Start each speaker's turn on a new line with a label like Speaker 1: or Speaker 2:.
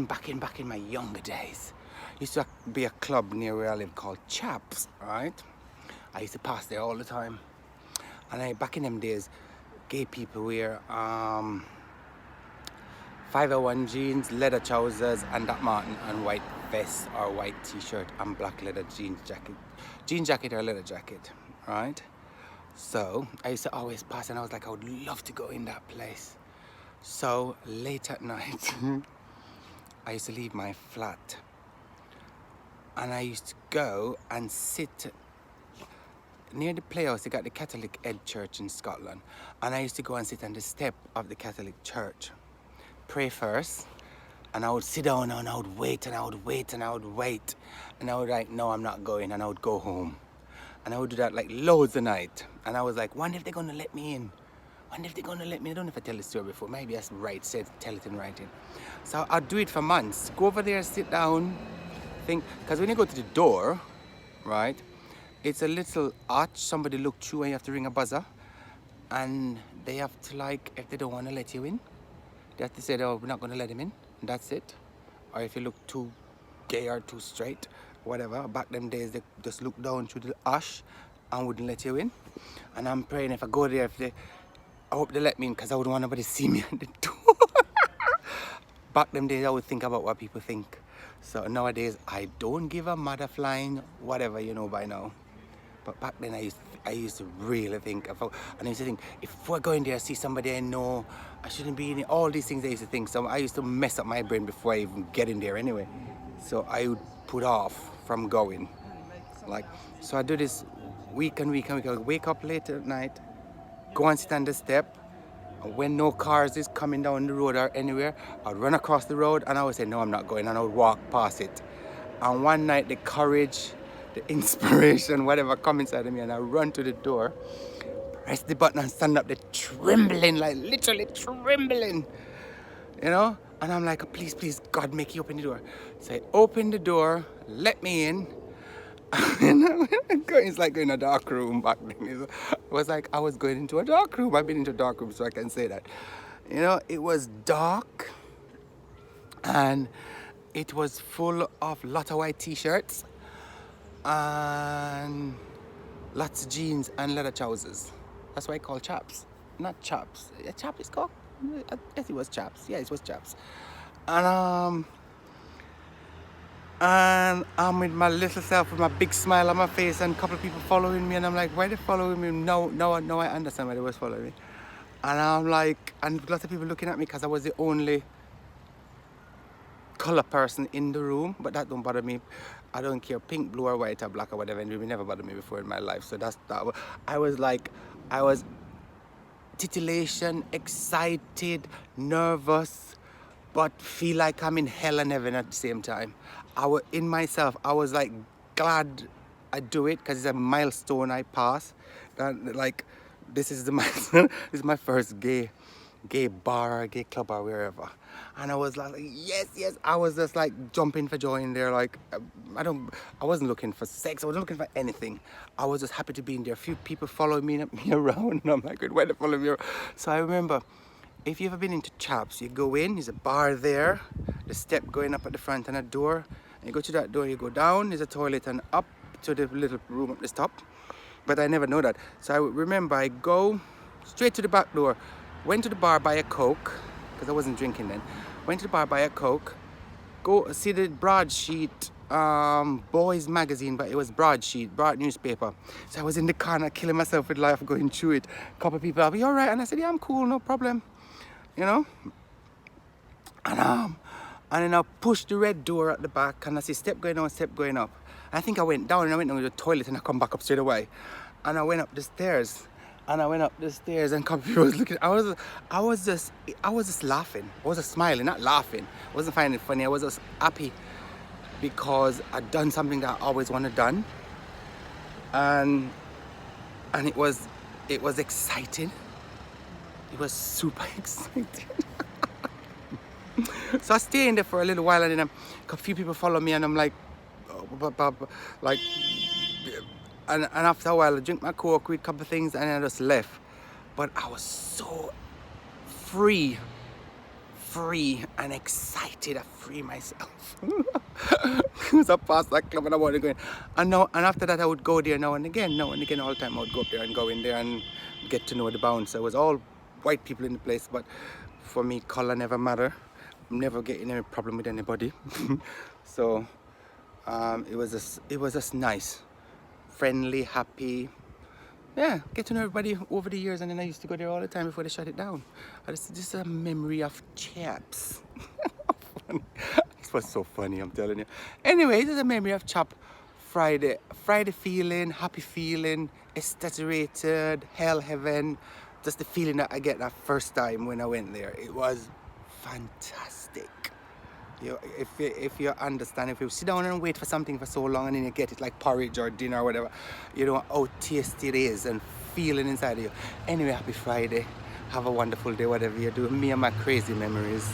Speaker 1: back in my younger days, used to be a club near where I live called Chaps, right? I used to pass there all the time. And back in them days, gay people wear 501 jeans, leather trousers, and Doc Marten, and white vest or white t-shirt and black leather jean jacket or leather jacket, right? So I used to always pass, and I was like, I would love to go in that place. So late at night, I used to leave my flat, and I used to go and sit near the playhouse. They got the Catholic Head Church in Scotland, and I used to go and sit on the step of the Catholic Church, pray first, and I would sit down and I would wait and I would wait and I would wait, and I would like, no, I'm not going, and I would go home. And I would do that like loads of night, and I was like, wonder if they're gonna let me in. Wonder if they're gonna let me. I don't know if I tell this story before. Maybe I tell it in writing. So I'd do it for months. Go over there, sit down, think, because when you go to the door, right, it's a little arch. Somebody look through, and you have to ring a buzzer, and they have to, like, if they don't want to let you in, they have to say, oh, we're not going to let him in, and that's it. Or if you look too gay or too straight, whatever, back them days, they just look down through the ash and wouldn't let you in. And I'm praying, if I go there, I hope they let me in, because I wouldn't want nobody to see me at the door. Back them days, I would think about what people think. So nowadays, I don't give a mother flying, whatever, you know by now. But back then, I used to really think about, and I used to think, if we're going there, I see somebody I know, I shouldn't be in it. All these things I used to think. So I used to mess up my brain before I even get in there anyway. So I would put off from going. Like, so I do this week and week and week. I wake up late at night, go and stand the step. When no cars is coming down the road or anywhere, I'd run across the road, and I would say, no, I'm not going, and I would walk past it. And one night, the courage, the inspiration, whatever come inside of me, and I run to the door, press the button, and stand up there trembling, like literally trembling, you know? And I'm like, please, please, God, make you open the door. So I open the door, let me in. It's like in a dark room back then. It was like I was going into a dark room. I've been into a dark room, so I can say that. You know, it was dark, and it was full of lot of white t-shirts and lots of jeans and leather trousers. That's why I call chaps, not chaps. A chap is called. I guess it was chaps. Yeah, it was chaps. And I'm with my little self with my big smile on my face, and a couple of people following me, and I'm like, why are they following me? No, I understand why they was following me. And I'm like, and lots of people looking at me because I was the only color person in the room, but that don't bother me. I don't care, pink, blue, or white, or black, or whatever, and it never bothered me before in my life. So that. I was titillation, excited, nervous, but feel like I'm in hell and heaven at the same time. I was like glad I do it, because it's a milestone I pass. Like, this is the milestone. This is my first gay bar or gay club or wherever. And I was like, yes. I was just like jumping for joy in there. Like, I wasn't looking for sex. I wasn't looking for anything. I was just happy to be in there. A few people followed me around, and I'm like, why they follow me around? So I remember, if you've ever been into Chaps, you go in, there's a bar there, the step going up at the front, and a door. And you go to that door, you go down, there's a toilet, and up to the little room at the top. But I never know that. So I remember I go straight to the back door, went to the bar, buy a Coke, because I wasn't drinking then. Went to the bar, buy a Coke, go see the broadsheet boys magazine, but it was broad newspaper. So I was in the corner killing myself with life, going through it. A couple of people, are you all right? And I said, yeah, I'm cool, no problem. You know? And then I pushed the red door at the back, and I see step going down, step going up. I think I went down, and I went down to the toilet, and I come back up straight away. And I went up the stairs, and a couple of people was looking. I was just laughing. I was just smiling, not laughing. I wasn't finding it funny. I was just happy because I'd done something that I always wanted done. And it was exciting. It was super exciting. So I stayed in there for a little while, and then a few people follow me, and I'm like, and after a while I drink my Coke, read a couple of things, and I just left. But I was so free free and excited. I free myself. It was a past that club and I wanted to go in. And after that I would go there now and again, all the time I would go up there and go in there and get to know the bouncer. It was all white people in the place, but for me color never matter. I'm never getting any problem with anybody. So it was just nice, friendly, happy. Yeah, get to know everybody over the years, and then I used to go there all the time before they shut it down. This is a memory of Chaps. This was so funny, I'm telling you. Anyway, this is a memory of Chap Friday. Friday feeling, happy feeling, exaggerated, hell, heaven. Just the feeling that I get that first time when I went there. It was fantastic. If you understand, if you sit down and wait for something for so long and then you get it like porridge or dinner or whatever, you know how tasty it is and feeling inside of you. Anyway, happy Friday. Have a wonderful day, whatever you do. Me and my crazy memories.